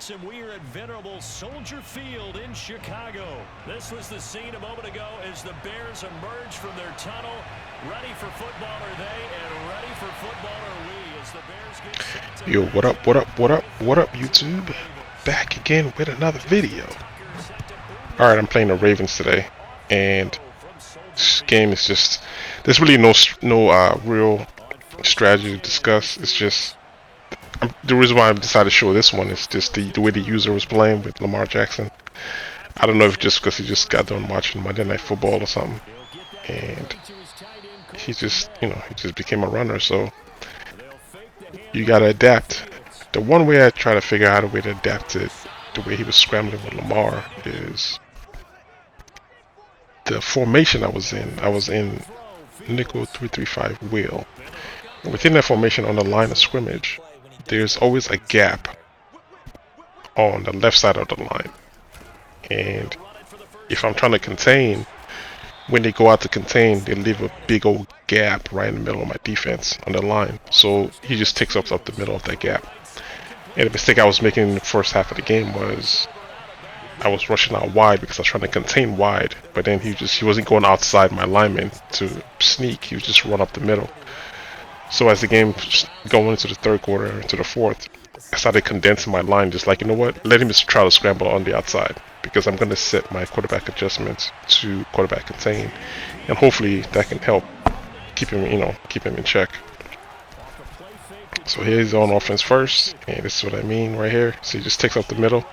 Sports, and we are at venerable Soldier Field in Chicago. This was the scene a moment ago as the Bears emerged from their tunnel. Ready for football are they, and ready for football are we as the Bears get set to... Yo, what up, what up, YouTube? Back again with another video. Alright, I'm playing the Ravens today, and this game is just... There's really no real strategy to discuss. It's just... the reason why I decided to show this one is just the way the user was playing with Lamar Jackson. I don't know if just because he just got done watching Monday Night Football or something, and he just, he just became a runner. So you gotta adapt. The one way I try to figure out a way to adapt to the way he was scrambling with Lamar is the formation I was in. I was in nickel 3-3-5 wheel. Within that formation on the line of scrimmage, there's always a gap on the left side of the line, and if I'm trying to contain, when they go out to contain, they leave a big old gap right in the middle of my defense on the line. So he just takes up the middle of that gap. And the mistake I was making in the first half of the game was I was rushing out wide because I was trying to contain wide, but then he wasn't going outside my lineman to sneak. He would just run up the middle. So as the game going into the third quarter, into the fourth, I started condensing my line, just like, you know what, let him just try to scramble on the outside, because I'm going to set my quarterback adjustments to quarterback contain, and hopefully that can help keep him, keep him in check. So here's on offense first, and this is what I mean right here. So he just takes up the middle.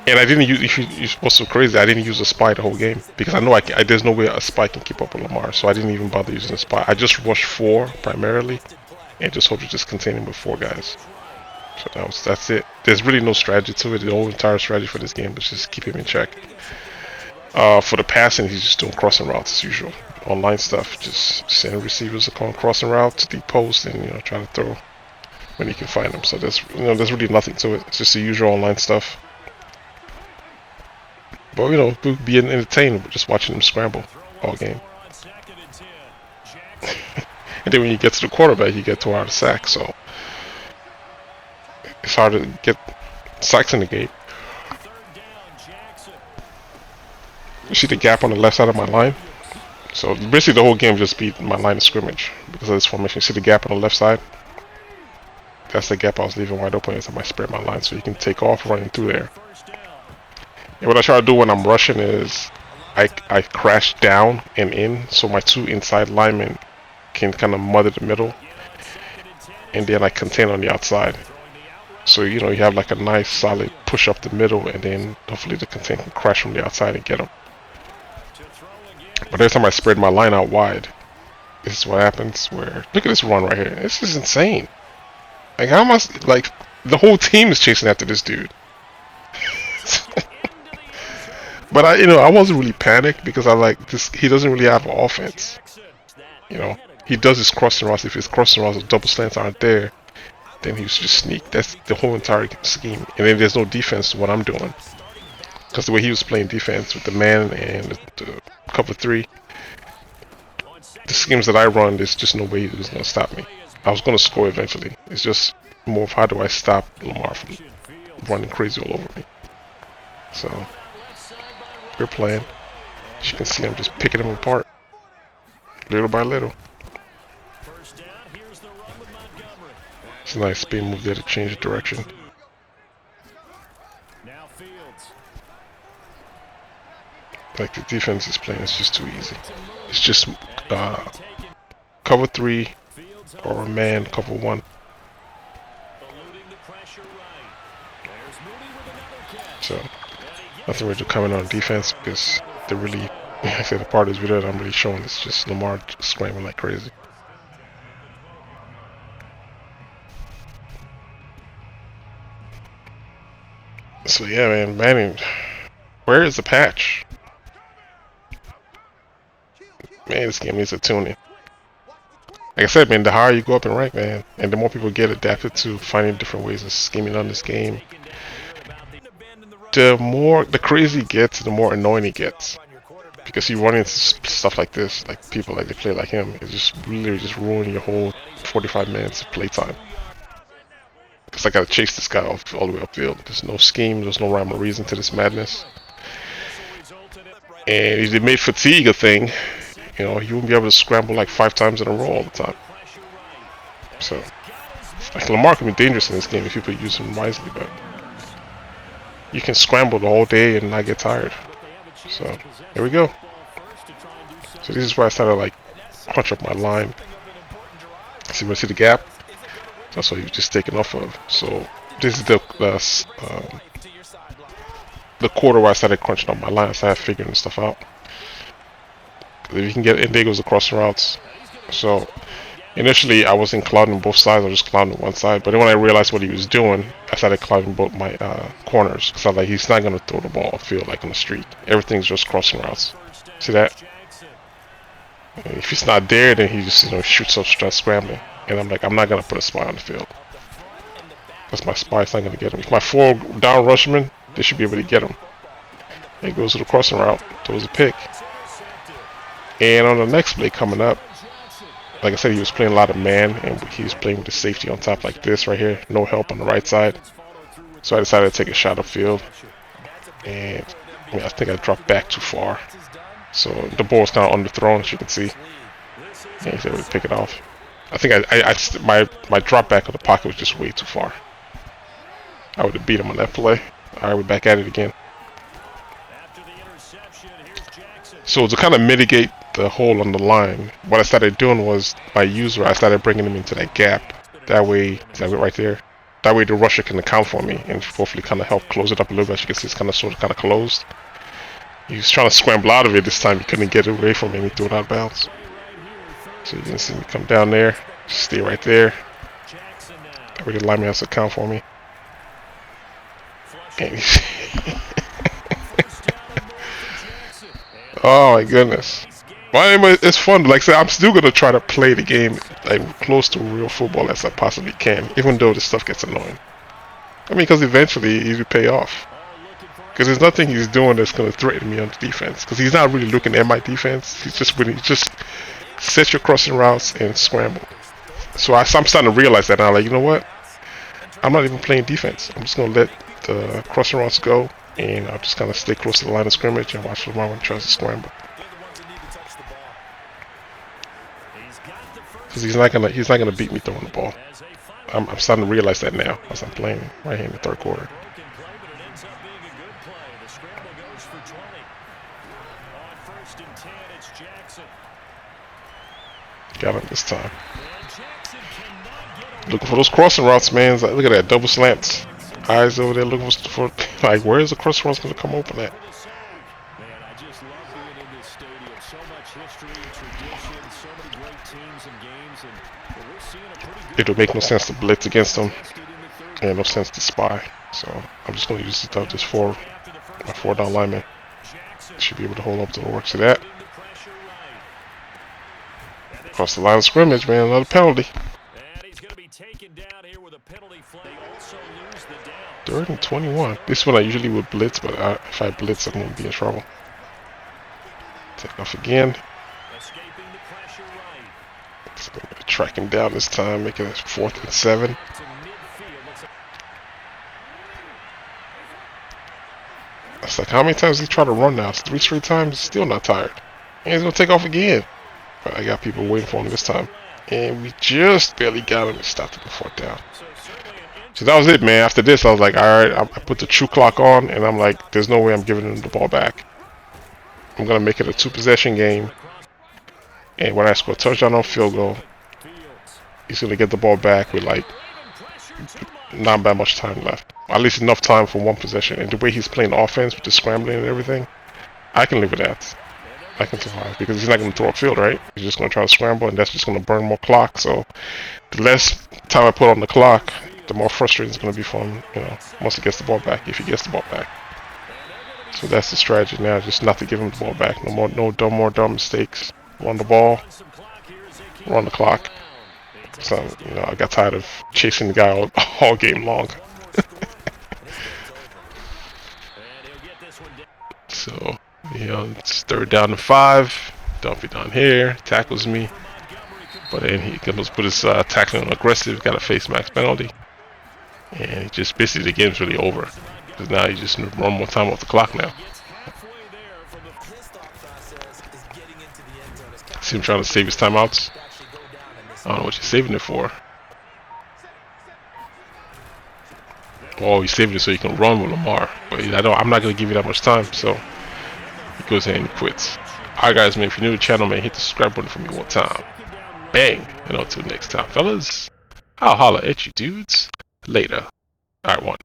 And I didn't use, what's so crazy, I didn't use a spy the whole game, because I know there's no way a spy can keep up with Lamar, so I didn't even bother using a spy. I just rushed 4 primarily, and just hope to just contain him with 4 guys. So that's it. There's really no strategy to it. The whole entire strategy for this game was just keep him in check. For the passing, he's just doing crossing routes as usual. Online stuff, just sending receivers on crossing routes, deep post, and trying to throw when he can find them. So there's really nothing to it. It's just the usual online stuff. But we'll be entertained just watching him scramble all game. And then when you get to the quarterback, you get 2 out of sack, so it's hard to get sacks in the game. You see the gap on the left side of my line? So basically the whole game just beat my line of scrimmage because of this formation. You see the gap on the left side? That's the gap I was leaving wide open as I might spread my line so you can take off running through there. And what I try to do when I'm rushing is I crash down and in, so my 2 inside linemen can kind of mother the middle, and then I contain on the outside. So you have like a nice solid push up the middle, and then hopefully the contain can crash from the outside and get them. But every time I spread my line out wide, this is what happens. Where look at this run right here. This is insane. Like how am I, like the whole team is chasing after this dude. But I wasn't really panicked because I like this. He doesn't really have an offense. He does his crossing routes. If his crossing routes or double slants aren't there, then he just sneak. That's the whole entire scheme. And then there's no defense to what I'm doing. Because the way he was playing defense with the man and the cover 3, the schemes that I run, there's just no way he was going to stop me. I was going to score eventually. It's just more of how do I stop Lamar from running crazy all over me. So we're playing. As you can see, I'm just picking them apart, little by little. It's a nice spin move there to change the direction. Like the defense is playing, it's just too easy. It's just cover 3 or a man cover 1. So nothing really to comment on defense because they're really, like I said, the part of this video that I'm really showing is just Lamar scrambling like crazy. So yeah, man, Madden, where is the patch? Man, this game needs a tuning. Like I said, man, the higher you go up in rank, man, and the more people get adapted to finding different ways of scheming on this game, the crazy it gets, the more annoying it gets. Because you run into stuff like this, like people like they play like him, it just literally just ruin your whole 45 minutes of playtime. Because I gotta chase this guy off all the way upfield. There's no scheme, there's no rhyme or reason to this madness. And if they made fatigue a thing, you know, you won't be able to scramble like 5 times in a row all the time. So, like Lamar can be dangerous in this game if people use him wisely, but you can scramble the whole day and not get tired. So, here we go. So this is where I started like crunch up my line. See where I see the gap? That's what you're just taking off of. So this is the quarter where I started crunching up my line. I started figuring stuff out. If you can get in, there goes the crossing routes. So initially I wasn't clouding both sides. I was just clouding one side. But then when I realized what he was doing, I started clouding both my corners. Because I was like, he's not going to throw the ball upfield like on the street. Everything's just crossing routes. See that? If he's not there, then he just shoots up straight scrambling. And I'm like, I'm not going to put a spy on the field. Because my spy's not going to get him. If my 4 down rushman, they should be able to get him. And he goes to the crossing route, throws a pick. And on the next play coming up, like I said, he was playing a lot of man, and he was playing with the safety on top like this right here. No help on the right side. So I decided to take a shot upfield. And I think I dropped back too far. So the ball was kind of underthrown, as you can see. And he's able to pick it off. I think my drop back of the pocket was just way too far. I would have beat him on that play. Alright, we're back at it again. So to kind of mitigate the hole on the line, what I started doing was my user, I started bringing him into that gap. That way right there. That way the rusher can account for me and hopefully kind of help close it up a little bit. As you can see, it's kind of closed. He was trying to scramble out of it this time. He couldn't get away from it and he threw it out of bounds. So you can see me come down there, stay right there. That way the lineman has to account for me. And oh my goodness. Well, anyway, it's fun. Like I said, I'm still going to try to play the game like close to real football as I possibly can, even though this stuff gets annoying. I mean, because eventually it will pay off. Because there's nothing he's doing that's going to threaten me on the defense. Because he's not really looking at my defense. He's just set your crossing routes and scramble. So I'm starting to realize that now. Like, you know what? I'm not even playing defense. I'm just going to let the crossing routes go. And I'll just kind of stay close to the line of scrimmage and watch Lamar when he tries to scramble. Because he's not gonna beat me throwing the ball. I'm starting to realize that now as I'm playing right here in the third quarter. Got him this time. Looking for those crossing routes, man. Look at that double slants. Eyes over there looking for like, where's the crossing routes gonna come open at? It would make no sense to blitz against them, and no sense to spy. So I'm just going to use my 4 down lineman. Should be able to hold up to the works of that. Across the line of scrimmage, man, another penalty. 3rd and 21. This one I usually would blitz, but if I blitz, I'm going to be in trouble. Take off again. So I'm going to track him down this time, making it 4th and 7. It's like, how many times did he try to run now? It's 3 straight times, still not tired. And he's going to take off again. But I got people waiting for him this time. And we just barely got him and stopped at the 4th down. So that was it, man. After this, I was like, alright, I put the true clock on, and I'm like, there's no way I'm giving him the ball back. I'm going to make it a 2-possession game. And when I score a touchdown on field goal, he's going to get the ball back with like not that much time left. At least enough time for 1 possession. And the way he's playing offense with the scrambling and everything, I can live with that. I can survive because he's not going to throw upfield, right? He's just going to try to scramble, and that's just going to burn more clock. So the less time I put on the clock, the more frustrating it's going to be for him, once he gets the ball back, if he gets the ball back. So that's the strategy now, just not to give him the ball back. No more dumb mistakes. Run the ball, run the clock. So, I got tired of chasing the guy all game long. So, it's 3rd down and 5. Dumpy down here, tackles me. But then he comes put his tackling on aggressive, got a face max penalty. And he just basically the game's really over. Because now you just run more time off the clock now. See him trying to save his timeouts. I don't know what you're saving it for. Oh, he's saving it so you can run with Lamar. But I'm not going to give you that much time, so he goes ahead and quits. Alright guys, man, if you're new to the channel, man, hit the subscribe button for me one time. Bang! And until next time, fellas, I'll holla at you dudes later. Alright, one.